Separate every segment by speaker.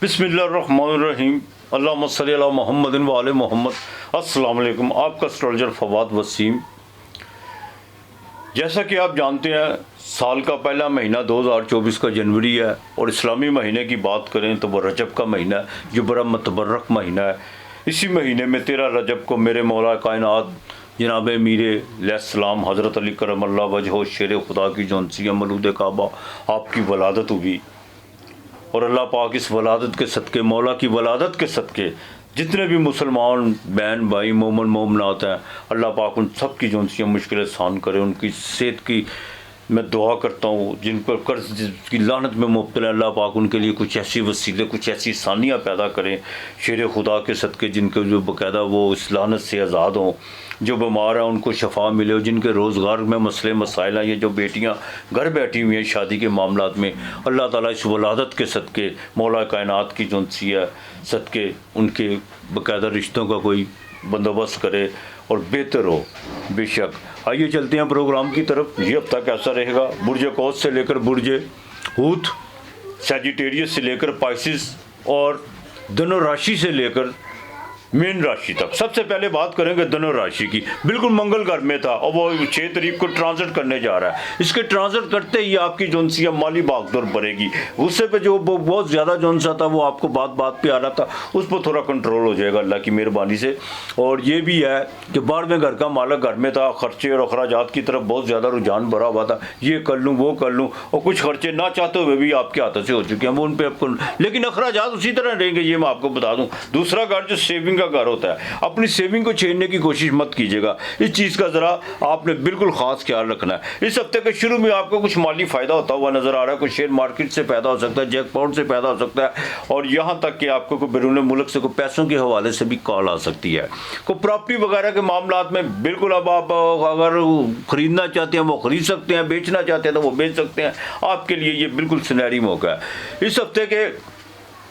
Speaker 1: बिस्मिल्लाहिर्रहमानिर्रहीम। अल्लाहुम्मा सल्ली अला मुहम्मदिन व आले मोहम्मद। अस्सलाम वालेकुम। आपका एस्ट्रोलॉजर फवाद वसीम। जैसा कि आप जानते हैं, साल का पहला महीना 2024 का जनवरी है और इस्लामी महीने की बात करें तो वो रजब का महीना है, जो बड़ा मुतबर्रक महीना है। इसी महीने में 13 रजब को मेरे मौला कायनात जनाब मीरे अलैहिस्सलाम हज़रत अली करमल्लाह वजहो शेर खुदा की जौनसी मलूद काबा आपकी वलादत हुई। और अल्लाह पाक इस वलादत के सदक़े, मौला की वलादत के सदक़े जितने भी मुसलमान बहन भाई मोमन मोमनात हैं, अल्लाह पाक उन सब की जो सी मुश्किलें आसान करे। उनकी सेहत की मैं दुआ करता हूँ। जिनको कर्ज की लानत में मुब्तला है, अल्लाह पाक उनके लिए कुछ ऐसी वसीले, कुछ ऐसी आसानियाँ पैदा करें शेर खुदा के सदक़े, जिनके जो बाकायदा वो इस लानत से आज़ाद हों। जो बीमार हैं उनको शफा मिले, और जिनके रोज़गार में मसले मसाइल हैं, ये जो बेटियां घर बैठी हुई हैं शादी के मामलात में, अल्लाह ताला इस वलादत के सदक़े मौला कायनात की जो सी है सदक़े उनके बाकायदा रिश्तों का कोई बंदोबस्त करे और बेहतर हो। बेशक आइए चलते हैं प्रोग्राम की तरफ। ये हफ्ता कैसा रहेगा? बुर्ज कौस से लेकर बुर्ज हूत, सैजिटेरियस से लेकर पाइसिस और धनु राशि से लेकर मीन राशि तक। सबसे पहले बात करेंगे धनु राशि की। बिल्कुल मंगल घर में था और वो 6 तारीख को ट्रांजिट करने जा रहा है। इसके ट्रांजिट करते ही आपकी जोनसी माली भागदौड़ बढ़ेगी। गुस्से पे जो बहुत ज़्यादा जोनसा था वो आपको बात बात पे आ रहा था, उस पर थोड़ा कंट्रोल हो जाएगा अल्लाह की मेहरबानी से। और ये भी है कि 12वें घर का मालक घर में था, खर्चे और अखराजात की तरफ बहुत ज़्यादा रुझान भरा हुआ था। ये कर लूँ वो कर लूँ, और कुछ खर्चे ना चाहते हुए भी आपके हाथों से हो चुके हैं, वो उन पर आपको, लेकिन अखराजात उसी तरह रहेंगे, ये मैं आपको बता दूँ। दूसरा घर जो सेविंग का घर होता है, अपनी सेविंग को छेड़ने की कोशिश मत कीजिएगा। इस चीज़ का ज़रा आपने बिल्कुल ख़ास ख्याल रखना है। इस हफ्ते के शुरू में आपको कुछ माली फ़ायदा होता हुआ नज़र आ रहा है। कुछ शेयर मार्केट से पैदा हो सकता है, जैकपॉट से पैदा हो सकता है, और यहाँ तक कि आपको कोई बैरून मुल्क से कोई पैसों के हवाले से भी कॉल आ सकती है। कोई प्रॉपर्टी वगैरह के मामलात में बिल्कुल अब आप अगर ख़रीदना चाहते हैं वो ख़रीद सकते हैं, बेचना चाहते हैं तो वो बेच सकते हैं। आपके लिए ये बिल्कुल सुनहरी मौका है। इस हफ्ते के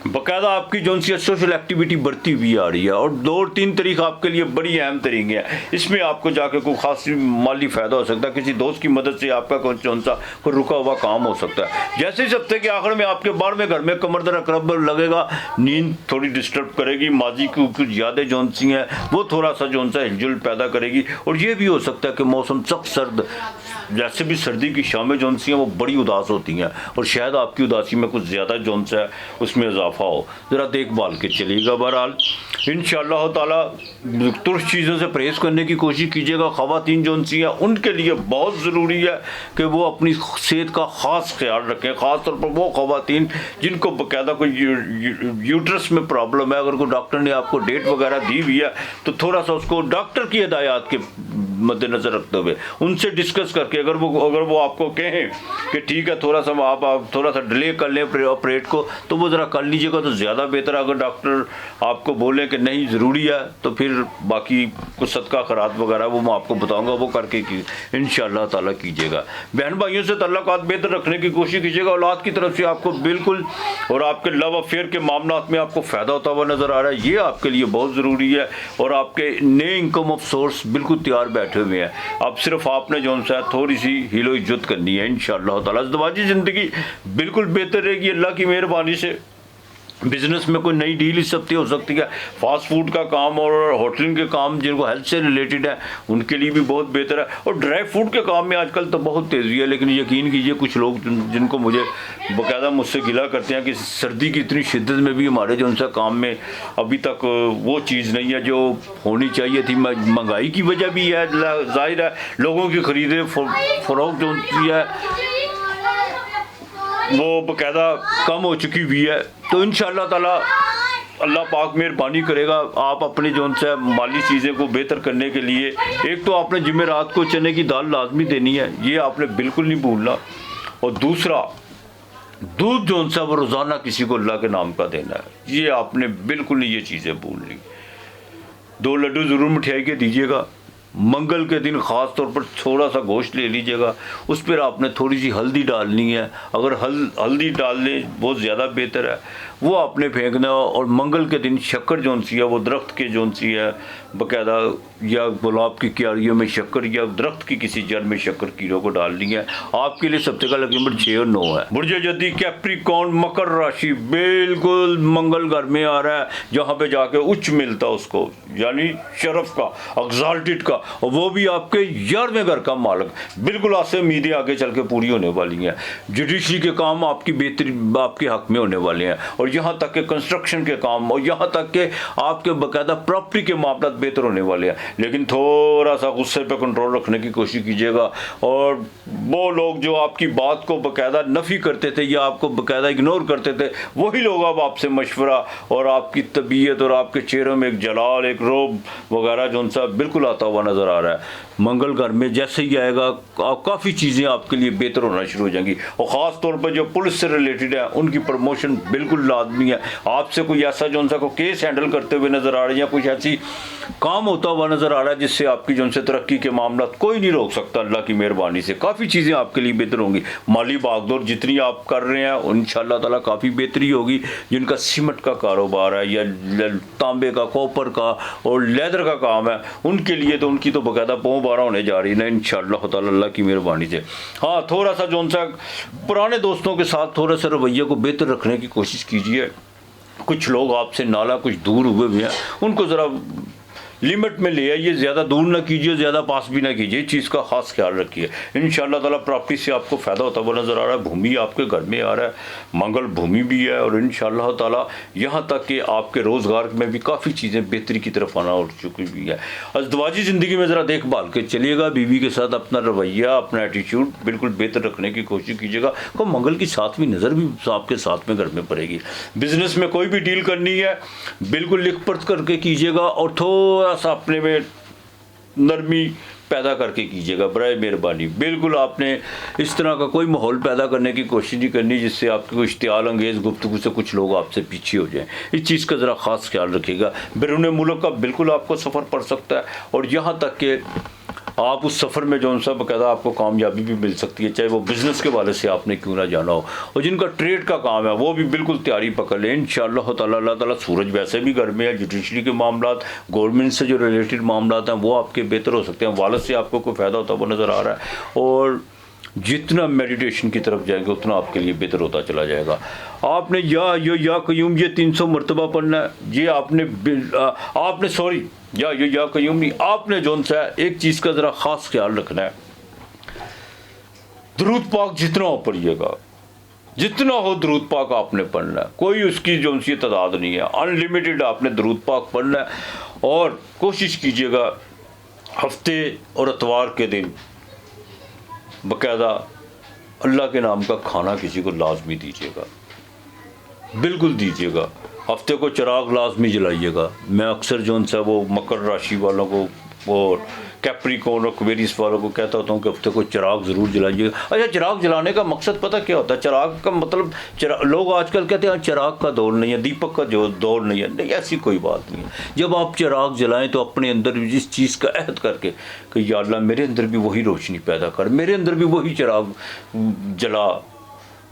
Speaker 1: बाकायदा आपकी जो सी सोशल एक्टिविटी बढ़ती हुई आ रही है, और 2 और 3 तारीख आपके लिए बड़ी अहम तारीख है। इसमें आपको जाके कोई खास माली फ़ायदा हो सकता है। किसी दोस्त की मदद से आपका कौन सा कोई रुका हुआ काम हो सकता है। जैसे इस हफ्ते के आखिर में आपके 12वें घर में कमर दर्द अकरब लगेगा, नींद थोड़ी डिस्टर्ब करेगी, माजी की कुछ यादें जो सी हैं वो थोड़ा सा जो सा हिलजुल पैदा करेगी। और ये भी हो सकता है कि मौसम सख्त सर्द, जैसे भी सर्दी की शामें जो सी हैं वो बड़ी उदास होती हैं, और शायद आपकी उदासी में कुछ ज़्यादा जो सा है उसमें इजाफा हो। ज़रा देखभाल के चलिएगा। बहरहाल इंशाअल्लाह ताला तुर्श चीज़ों से परहेज़ करने की कोशिश कीजिएगा। ख़वातीन जो सी हैं उनके लिए बहुत ज़रूरी है कि वो अपनी सेहत का ख़ास ख्याल रखें, ख़ास तौर पर वो ख़वातीन जिनको बाकायदा कोई यूट्रस में प्रॉब्लम है। अगर कोई डॉक्टर ने आपको डेट वगैरह दी हुई है तो थोड़ा सा उसको डॉक्टर की हिदायत के मद्देनज़र रखते हुए उनसे डिस्कस करके, अगर वो आपको कहें कि ठीक है थोड़ा सा आप थोड़ा सा डिले कर लें ऑपरेट को, तो वो ज़रा कर लीजिएगा तो ज़्यादा बेहतर है। अगर डॉक्टर आपको बोले कि नहीं ज़रूरी है तो फिर बाकी कुछ सदका खैरात वगैरह वो मैं आपको बताऊंगा, वो करके इंशाअल्लाह ताला कीजिएगा। बहन भाइयों से ताल्लुकात बेहतर रखने की कोशिश कीजिएगा। औलाद की तरफ से आपको बिल्कुल, और आपके लव अफेयर के मामलात में आपको फ़ायदा होता हुआ नज़र आ रहा है, ये आपके लिए बहुत ज़रूरी है। और आपके नए इनकम ऑफ सोर्स बिल्कुल तैयार बैठे हुए हैं। अब सिर्फ आपने जो सा थोड़ी सी हिलो इज्जत करनी है इंशाअल्लाह ताला। ज़िंदगी ज़िंदगी बिल्कुल बेहतर रहेगी अल्लाह की मेहरबानी से। बिज़नेस में कोई नई डील इस हफ्ते हो सकती है। फास्ट फूड का काम और होटलिंग के काम जिनको हेल्थ से रिलेटेड है उनके लिए भी बहुत बेहतर है। और ड्राई फ्रूट के काम में आजकल तो बहुत तेज़ी है, लेकिन यकीन कीजिए कुछ लोग जिनको मुझे बाकायदा मुझसे गिला करते हैं कि सर्दी की इतनी शिद्दत में भी हमारे जो उनसे काम में अभी तक वो चीज़ नहीं है जो होनी चाहिए थी। महंगाई की वजह भी है, जाहिर है लोगों की खरीदे फ़रोख्त जो है वो बाकायदा कम हो चुकी हुई है। तो इंशाअल्लाह ताला अल्लाह पाक मेहरबानी करेगा। आप अपनी जो सा माली चीज़ें को बेहतर करने के लिए एक तो आपने जुमेरात को चने की दाल लाजमी देनी है, ये आपने बिल्कुल नहीं भूलना। और दूसरा दूध जो सा वो रोज़ाना किसी को अल्लाह के नाम का देना है, ये आपने बिल्कुल नहीं ये चीज़ें भूलनी। 2 लड्डू ज़रूर मिठाई के दीजिएगा। मंगल के दिन ख़ास तौर पर थोड़ा सा गोश्त ले लीजिएगा, उस पर आपने थोड़ी सी हल्दी डालनी है। अगर हल्दी डाल लें बहुत ज़्यादा बेहतर है। वो आपने फेंकना। और मंगल के दिन शक्कर जोन सी है वो दरख्त के जोन सी है बाकायदा, या गुलाब की क्यारियों में शक्कर या दरख्त की किसी जड़ में शक्कर कीड़ों को डालनी है। आपके लिए सबसे का नंबर 6 और 9 है। बुर्ज जदी कैप्रिकॉर्न मकर राशि, बिल्कुल मंगल घर में आ रहा है जहाँ पे जाके उच्च मिलता उसको, यानी शरफ का, एक्साल्टेड का, और वो भी आपके 11वें घर का मालिक। बिल्कुल आपसे उम्मीदें आगे चल के पूरी होने वाली हैं। जुडिशरी के काम आपकी बेहतरी आपके हक में होने वाले हैं, और यहाँ तक के कंस्ट्रक्शन के काम, और यहाँ तक के आपके बाकायदा प्रॉपर्टी के मामला बेहतर होने वाले हैं। लेकिन थोड़ा सा गुस्से पे कंट्रोल रखने की कोशिश कीजिएगा। और वो लोग जो आपकी बात को बाकायदा नफ़ी करते थे या आपको बाकायदा इग्नोर करते थे, वही लोग अब आपसे मशवरा और आपकी तबीयत और आपके चेहरों में एक जलाल, एक रोब वगैरह जो उनसा बिल्कुल आता हुआ नज़र आ रहा है। मंगल घर में जैसे ही आएगा काफ़ी चीज़ें आपके लिए बेहतर होना शुरू हो जाएंगी। और ख़ास तौर पर जो पुलिस से रिलेटेड है उनकी प्रमोशन बिल्कुल लाजमी है। आपसे कोई ऐसा जो उनसा को केस हैंडल करते हुए नज़र आ रहे हैं या कुछ ऐसी काम होता हुआ नज़र आ रहा है जिससे आपकी जो उनसे तरक्की के मामला कोई नहीं रोक सकता। अल्लाह की मेहरबानी से काफ़ी चीज़ें आपके लिए बेहतर होंगी। माली भागदौड़ जितनी आप कर रहे हैं इंशाअल्लाह ताला काफ़ी बेहतरी होगी। जिनका सीमेंट का कारोबार है या तांबे का, कॉपर का और लेदर का काम है, उनके लिए तो उनकी तो बाकायदा पौं बारह होने जा रही है ना इंशाअल्लाह ताला अल्लाह की मेहरबानी से। हाँ, थोड़ा सा जो उनसा पुराने दोस्तों के साथ थोड़ा सा रवैये को बेहतर रखने की कोशिश कीजिए। कुछ लोग आपसे नाला कुछ दूर हुए भी हैं, उनको ज़रा लिमिट में ले आइए, ज़्यादा दूर ना कीजिए, ज़्यादा पास भी ना कीजिए। इस चीज़ का खास ख्याल रखिए। इंशाअल्लाह ताला प्रॉपर्टी से आपको फ़ायदा होता हुआ नज़र आ रहा है। भूमि आपके घर में आ रहा है, मंगल भूमि भी है, और इंशाअल्लाह ताला यहाँ तक कि आपके रोज़गार में भी काफ़ी चीज़ें बेहतरी की तरफ आना हो चुकी भी है। अज़दवाजी ज़िंदगी में ज़रा देखभाल के चलिएगा। बीवी के साथ अपना रवैया, अपना एटीट्यूड बिल्कुल बेहतर रखने की कोशिश कीजिएगा। को मंगल की साथ में नज़र भी आपके साथ में घर में पड़ेगी। बिज़नेस में कोई भी डील करनी है बिल्कुल लिख पढ़ करके कीजिएगा, और थोड़ा सा अपने में नरमी पैदा करके कीजिएगा बराए मेहरबानी। बिल्कुल आपने इस तरह का कोई माहौल पैदा करने की कोशिश नहीं करनी जिससे आपकी कोई इश्तियाल अंगेज़ गुफ्तगू से कुछ लोग आपसे पीछे हो जाएं। इस चीज़ का ज़रा ख़ास ख्याल रखिएगा। बैरून मुल्क का बिल्कुल आपको सफ़र पड़ सकता है, और यहाँ तक कि आप उस सफ़र में जो उनसा बाकायदा आपको कामयाबी भी मिल सकती है, चाहे वो बिज़नेस के वाले से आपने क्यों ना जाना हो। और जिनका ट्रेड का काम है वो भी बिल्कुल तैयारी पकड़ लें इंशाअल्लाह ताला। अल्लाह ताला सूरज वैसे भी घर में है। जुडिशरी के मामलात, गवर्नमेंट से जो रिलेटेड मामलात हैं वो आपके बेहतर हो सकते हैं। वालद से आपको कोई फ़ायदा होता हुआ नज़र आ रहा है, और जितना मेडिटेशन की तरफ जाएंगे उतना आपके लिए बेहतर होता चला जाएगा। आपने या कयूम ये 300 मरतबा पढ़ना है। ये आपने सॉरी या कयूम नहीं, आपने जोन सा एक चीज़ का ज़रा ख़ास ख्याल रखना है। दरूद पाक जितना हो पढ़िएगा, जितना हो दरूद पाक आपने पढ़ना है। कोई उसकी जो सी तादाद नहीं है, अनलिमिटेड आपने दरूद पाक पढ़ना है। और कोशिश कीजिएगा हफ्ते और इतवार के दिन बाकायदा अल्लाह के नाम का खाना किसी को लाजमी दीजिएगा, बिल्कुल दीजिएगा। हफ्ते को चिराग लाजमी जलाइएगा। मैं अक्सर जो सा वो मकर राशि वालों को और कैप्रिकॉर्न और एक्वेरियस वालों को कहता होता हूँ कि हफ्ते को चिराग ज़रूर जलाइएगा। अच्छा, चिराग जलाने का मकसद पता क्या होता है? चिराग का मतलब लोग आजकल कहते हैं चिराग का दौर नहीं है, दीपक का जो दौर नहीं है। नहीं, ऐसी कोई बात नहीं है। जब आप चिराग जलाएं तो अपने अंदर जिस चीज़ का अहद करके कि या अल्लाह मेरे अंदर भी वही रोशनी पैदा कर, मेरे अंदर भी वही चिराग जला,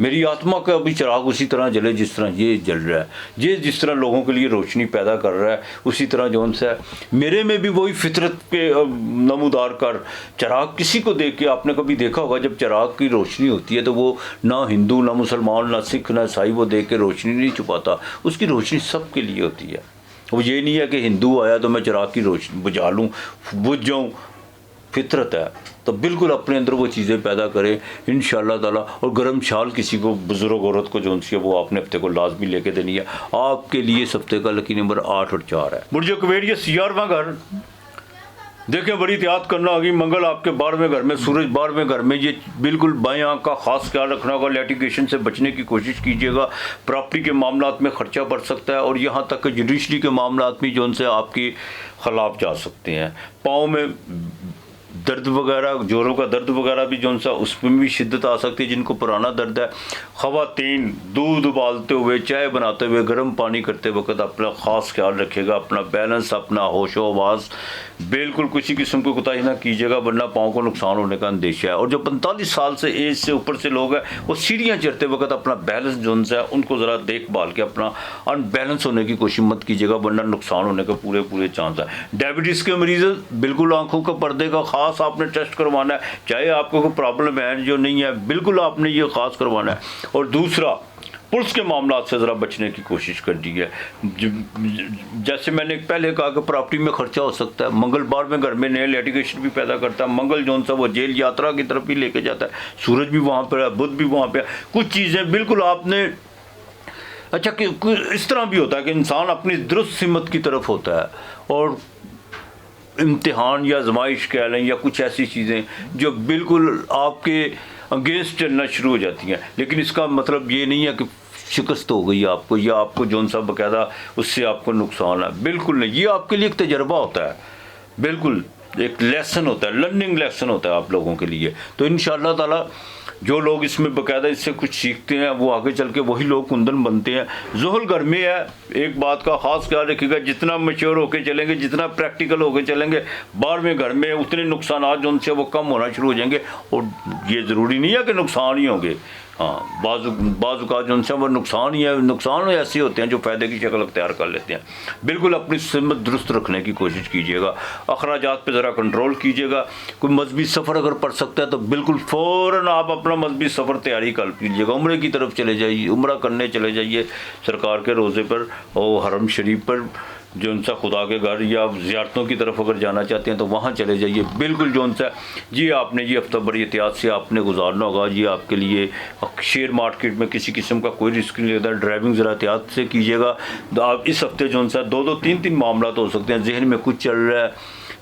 Speaker 1: मेरी आत्मा का भी चिराग उसी तरह जले जिस तरह ये जल रहा है। ये जिस तरह लोगों के लिए रोशनी पैदा कर रहा है उसी तरह जो उनसे मेरे में भी वही फितरत के नमूदार कर। चिराग किसी को देख के आपने कभी देखा होगा, जब चिराग की रोशनी होती है तो वो ना हिंदू, ना मुसलमान, ना सिख, ना ईसाई वो देख के रोशनी नहीं छुपाता। उसकी रोशनी सबके लिए होती है। वो ये नहीं है कि हिंदू आया तो मैं चिराग की रोशनी बुझा लूँ, बुझ जाऊँ। फितरत है तो बिल्कुल अपने अंदर वो चीज़ें पैदा करें इंशाअल्लाह ताला। और गर्म शाल किसी को, बुजुर्ग औरत को जो उनसी है वो आपने हफ्ते को लाजमी लेके देनी है। आपके लिए इस हफ्ते का लकी नंबर 8 और 4 है। बुर्ज एक्वेरियस 11वां घर, देखिए बड़ी एहतियात करना होगी। मंगल आपके 12वें घर में, सूरज 12वें घर में। ये बिल्कुल बाएं आंख का खास ख्याल रखना होगा। लिटिगेशन से बचने की कोशिश कीजिएगा। प्रॉपर्टी के मामलात में खर्चा बढ़ सकता है, और यहाँ तक कि जुडिशरी के मामलात में जो उनसे आपके खिलाफ जा सकते हैं। पाँव में दर्द वगैरह, जोड़ों का दर्द वगैरह भी जो सा उसमें भी शिद्दत आ सकती है। जिनको पुराना दर्द है, ख़वातीन दूध उबालते हुए, चाय बनाते हुए, गर्म पानी करते वक्त अपना ख़ास ख्याल रखिएगा, अपना बैलेंस, अपना होशो हवास, बिल्कुल किसी किस्म को कोताही ना कीजिएगा, वरना पाँव को नुकसान होने का अंदेशा है। और जो 45 साल से एज से ऊपर से लोग हैं, वो सीढ़ियाँ चढ़ते वक्त अपना बैलेंस जो है उनको ज़रा देखभाल के अपना अनबैलेंस होने की कोशिश मत कीजिएगा, वरना नुकसान होने के पूरे चांस है। डायबिटीज़ के मरीज़ बिल्कुल आंखों के पर्दे का ख़ास आपने टेस्ट करवाना है, चाहे आपको कोई प्रॉब्लम है जो नहीं है, बिल्कुल आपने ये ख़ास करवाना है। और दूसरा, पुलिस के मामला से ज़रा बचने की कोशिश करनी है। जैसे मैंने पहले कहा कि प्रॉपर्टी में खर्चा हो सकता है, मंगलवार में घर में नया लिटिगेशन भी पैदा करता है, मंगल जो सा वो जेल यात्रा की तरफ ही लेके जाता है, सूरज भी वहाँ पर है, बुध भी वहाँ पर है। कुछ चीज़ें बिल्कुल आपने अच्छा कि इस तरह भी होता है कि इंसान अपनी दुरुस्त सिमत की तरफ होता है, और इम्तिहान या आजमाइश कह लें या कुछ ऐसी चीज़ें जो बिल्कुल आपके अगेंस्ट चलना शुरू हो जाती हैं। लेकिन इसका मतलब ये नहीं है कि शिकस्त हो गई आपको, या आपको जौन सा बाकायदा उससे आपको नुकसान है, बिल्कुल नहीं। ये आपके लिए एक तजर्बा होता है, बिल्कुल एक लेसन होता है, लर्निंग लेसन होता है आप लोगों के लिए। तो इंशाअल्लाह ताला जो लोग इसमें बाकायदा इससे कुछ सीखते हैं, वो आगे चल के वही लोग कुंदन बनते हैं। ज़ुहल घर में है, एक बात का ख़ास ख्याल रखिएगा, जितना मैच्योर होकर चलेंगे, जितना प्रैक्टिकल होकर चलेंगे, बाहर में घर में उतने नुकसान जो उनसे वो कम होना शुरू हो जाएंगे। और ये ज़रूरी नहीं है कि नुकसान ही होंगे, हाँ बाज़ का जो उनसे वो नुकसान ही है, नुकसान ऐसे होते हैं जो फ़ायदे की शक्ल अख्तियार कर लेते हैं। बिल्कुल अपनी सिमत दुरुस्त रखने की कोशिश कीजिएगा, अखराजात पे ज़रा कंट्रोल कीजिएगा। कोई मजहबी सफ़र अगर पड़ सकता है तो बिल्कुल फ़ौरन आप अपना मजहबी सफ़र तैयारी कर लीजिएगा, उम्रे की तरफ चले जाइए, उम्रा करने चले जाइए सरकार के रोज़े पर और हरम शरीफ पर, जो उनसा खुदा के घर या ज़ियारतों की तरफ अगर जाना चाहते हैं तो वहाँ चले जाइए। बिल्कुल जो उनसा जी आपने ये हफ्ता बड़ी एहतियात से आपने गुजारना होगा। ये आपके लिए शेयर मार्केट में किसी किस्म का कोई रिस्क नहीं लेता, ड्राइविंग ज़रा एहतियात से कीजिएगा। तो आप इस हफ्ते जो उनसा 2-2, 3-3 मामला तो हो सकते हैं, जहन में कुछ चल रहा है,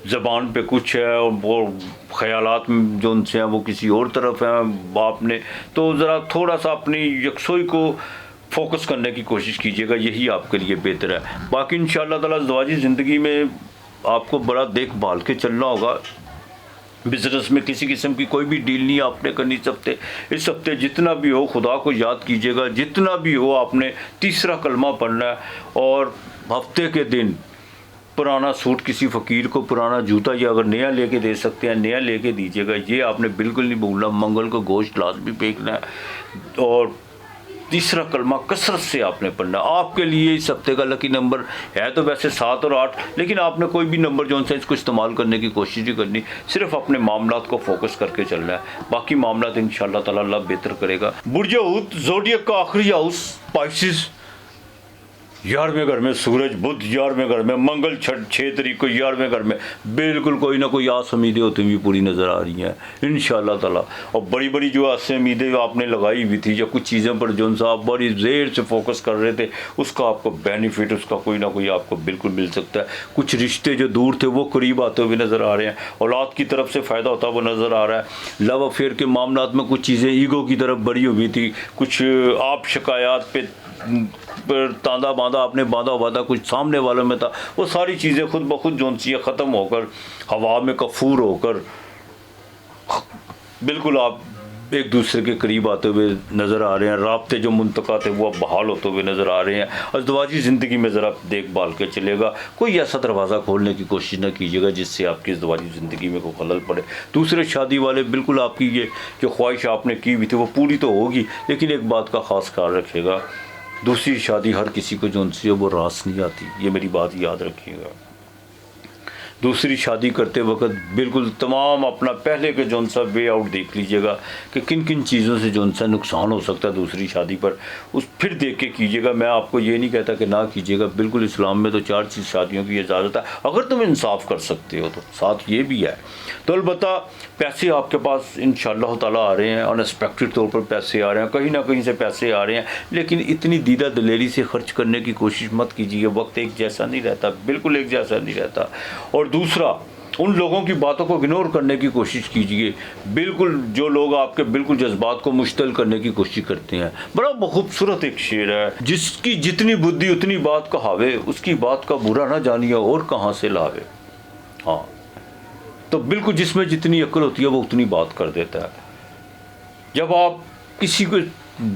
Speaker 1: ज़बान पे कुछ है, और वो ख़यालात जो उनसे हैं वो किसी और तरफ हैं आपने, तो ज़रा थोड़ा सा अपनी यकसोई को फोकस करने की कोशिश कीजिएगा, यही आपके लिए बेहतर है। बाकी इंशाअल्लाह ताला ज़वाजी ज़िंदगी में आपको बड़ा देखभाल के चलना होगा। बिज़नेस में किसी किस्म की कोई भी डील नहीं आपने करनी इस हफ्ते जितना भी हो खुदा को याद कीजिएगा, जितना भी हो आपने तीसरा कलमा पढ़ना है। और हफ्ते के दिन पुराना सूट किसी फ़कीर को, पुराना जूता या अगर नया लेके दे सकते हैं नया लेके दीजिएगा, ये आपने बिल्कुल नहीं भूलना। मंगल को गोश्त लाजमी फेंकना है। और तीसरा कलमा कसरत से आपने पढ़ना। आपके लिए इस हफ्ते का लकी नंबर है तो वैसे 7 और 8, लेकिन आपने कोई भी नंबर जो है इसको इस्तेमाल करने की कोशिश नहीं करनी, सिर्फ अपने मामलात को फोकस करके चलना है। बाकी मामलात इंशाअल्लाह ताला अल्लाह बेहतर करेगा। बुर्ज हूत ज़ोडिएक का आखिरी हाउस स्पाइसिस, 11वें घर में सूरज, बुध 11वें घर में, मंगल 6 तारीख को 11वें घर में। बिल्कुल कोई ना कोई आस उम्मीदें होती हुई पूरी नज़र आ रही हैं इंशाअल्लाह ताला। और बड़ी बड़ी जो आस उम्मीदें आपने लगाई हुई थी, या कुछ चीज़ों पर जो सा आप बड़ी देर से फोकस कर रहे थे, उसका आपको बेनिफिट, उसका कोई ना कोई आपको बिल्कुल मिल सकता है। कुछ रिश्ते जो दूर थे वो करीब आते हुए नज़र आ रहे हैं, औलाद की तरफ से फ़ायदा होता हुआ नज़र आ रहा है। लव अफेयर के मामला में कुछ चीज़ें ईगो की तरफ बढ़ी हुई थी, कुछ आप शिकायत पर तांदा बांधा आपने बांधा हुआ था, कुछ सामने वालों में था, वो सारी चीज़ें खुद ब खुद जोन सी ख़त्म होकर हवा में कफूर होकर बिल्कुल आप एक दूसरे के करीब आते हुए नज़र आ रहे हैं। राब्ते जो मुंतका थे वो अब बहाल होते हुए नज़र आ रहे हैं। अज़दवाजी ज़िंदगी में ज़रा देखभाल के चलेगा, कोई ऐसा दरवाज़ा खोलने की कोशिश ना कीजिएगा जिससे आपकी अज़दवाजी ज़िंदगी में कोई खलल पड़े। दूसरे शादी वाले बिल्कुल आपकी ये जो ख्वाहिश आपने की हुई थी वो पूरी तो होगी, लेकिन एक बात का ख़ास ख्याल रखिएगा, दूसरी शादी हर किसी को जो सी वो रास नहीं आती, ये मेरी बात याद रखिएगा। दूसरी शादी करते वक्त बिल्कुल तमाम अपना पहले के जो सा वे आउट देख लीजिएगा कि किन किन चीज़ों से जो सा नुकसान हो सकता है दूसरी शादी पर, उस फिर देख के कीजिएगा। मैं आपको ये नहीं कहता कि ना कीजिएगा, बिल्कुल इस्लाम में तो 4 चीज़ शादियों की इजाज़त है, अगर तुम इंसाफ कर सकते हो तो। साथ ये भी है तो अलबत्ता पैसे आपके पास इंशाअल्लाह ताला आ रहे हैं, अनएक्सपेक्टेड तौर पर पैसे आ रहे हैं, कहीं ना कहीं से पैसे आ रहे हैं, लेकिन इतनी दीदा दलेरी से खर्च करने की कोशिश मत कीजिए। वक्त एक जैसा नहीं रहता, बिल्कुल एक जैसा नहीं रहता। और दूसरा, उन लोगों की बातों को इग्नोर करने की कोशिश कीजिए, बिल्कुल जो लोग आपके बिल्कुल जज्बात को मुश्तल करने की कोशिश करते हैं। बड़ा खूबसूरत एक शेर है, जिसकी जितनी बुद्धि उतनी बात कहावे, उसकी बात का बुरा ना जानिए और कहाँ से लावे। हाँ, तो बिल्कुल जिसमें जितनी अक्ल होती है वो उतनी बात कर देता है। जब आप किसी को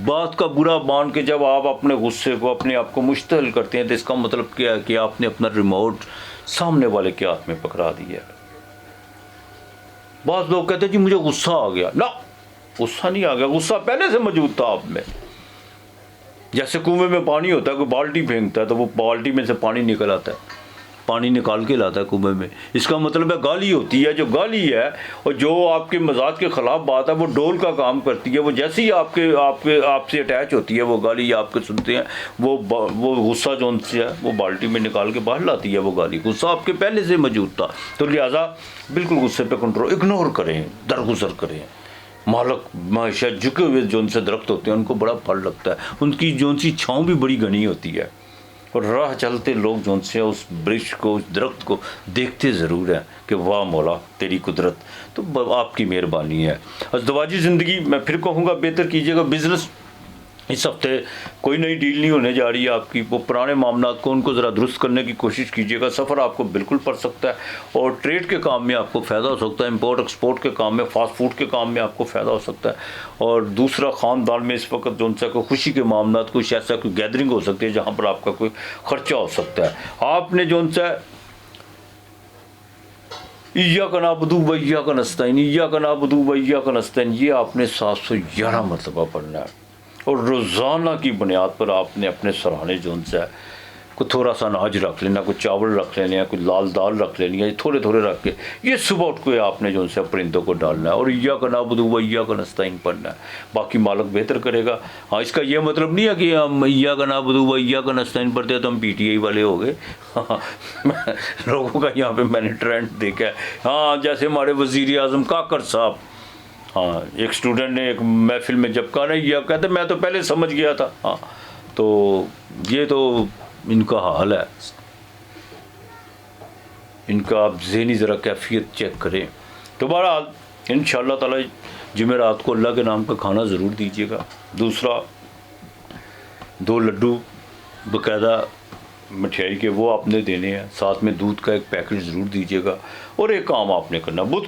Speaker 1: बात का बुरा मान के जब आप अपने गुस्से को अपने आप को मुश्तल करते हैं तो इसका मतलब क्या है कि आपने अपना रिमोट सामने वाले के हाथ में पकड़ा दिया। बहुत लोग कहते हैं जी मुझे गुस्सा आ गया। ना, गुस्सा नहीं आ गया, गुस्सा पहले से मौजूद था आप में। जैसे कुएं में पानी होता है, कोई बाल्टी फेंकता है तो वो बाल्टी में से पानी निकल आता है, पानी निकाल के लाता है कुएं में। इसका मतलब है गाली होती है, जो गाली है और जो आपके मजाज के ख़िलाफ़ बात है वो डोल का काम करती है। वो जैसे ही आपसे अटैच होती है वो गाली, आपके सुनते हैं वो गुस्सा जो उनसे है वो बाल्टी में निकाल के बाहर लाती है। वो गाली, गुस्सा आपके पहले से मौजूद था। तो लिहाजा बिल्कुल गुस्से पे कंट्रोल, इग्नोर करें, दरगुजर करें। मालक हमेशा झुके हुए जो उनसे दरख्त होते हैं उनको बड़ा फल लगता है, उनकी जो सी छाँव भी बड़ी घनी होती है। और राह चलते लोग जो से उस वृक्ष को, उस दरख्त को देखते ज़रूर हैं कि वाह मौला तेरी कुदरत, तो आपकी मेहरबानी है। अज़दवाजी ज़िंदगी मैं फिर कहूँगा बेहतर कीजिएगा। बिज़नेस इस हफ्ते कोई नई डील नहीं होने जा रही है आपकी, वो पुराने मामलात को उनको ज़रा दुरुस्त करने की कोशिश कीजिएगा। सफ़र आपको बिल्कुल पड़ सकता है और ट्रेड के काम में आपको फ़ायदा हो सकता है, इंपोर्ट एक्सपोर्ट के काम में, फास्ट फूड के काम में आपको फ़ायदा हो सकता है। और दूसरा, ख़ानदान में इस वक्त जो उनसे कोई खुशी के मामलात, कुछ ऐसा कोई गैदरिंग हो सकती है जहाँ पर आपका कोई ख़र्चा हो सकता है। आपने जो उनसे इय्याका नअबुदु व इय्याका नस्तईन, इय्याका नअबुदु व इय्याका नस्तईन, ये आपने 711 मरतबा पढ़ना है। और रोज़ाना की बुनियाद पर आपने अपने सराहने जो उनसे को थोड़ा सा अनाज रख लेना, कुछ चावल रख लेने, कुछ लाल दाल रख लेनी है, थोड़े थोड़े रख के ये सुबह उठ के आपने जो उनसे परिंदों को डालना है। और इय्याका नअबुदु व इय्याका नस्तईन पढ़ना है। बाकी मालिक बेहतर करेगा। हाँ, इसका ये मतलब नहीं है कि हम इय्याका नअबुदु व इय्याका नस्तईन पढ़ते हैं तो हम PTI वाले हो गए। हाँ, लोगों का यहाँ पे मैंने ट्रेंड देखा है। हाँ, जैसे हमारे वज़ीर आज़म काकर साहब, हाँ, एक स्टूडेंट ने एक महफिल में जब कहा ना, यह कहते मैं तो पहले समझ गया था। हाँ, तो ये तो इनका हाल है। इनका आप ज़हनी ज़रा कैफियत चेक करें। तो बहरहाल इंशाअल्लाह ताला जुमेरात को अल्लाह के नाम का खाना ज़रूर दीजिएगा। दूसरा, 2 लड्डू बाकायदा मिठाई के वो आपने देने हैं, साथ में दूध का एक पैकेट ज़रूर दीजिएगा। और एक काम आपने करना, बुध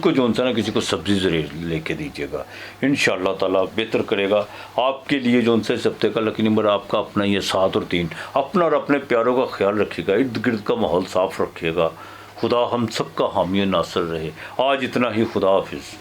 Speaker 1: को जो ना किसी को सब्ज़ी ज़रूर लेके दीजिएगा। इंशाअल्लाह ताला बेहतर करेगा आपके लिए। जो उनसे इस हफ्ते का लकी नंबर आपका अपना ये 7 और 3। अपना और अपने प्यारों का ख्याल रखिएगा, इर्द गिर्द का माहौल साफ़ रखिएगा। खुदा हम सब का हामी नासर रहे। आज इतना ही, खुदा हाफिज़।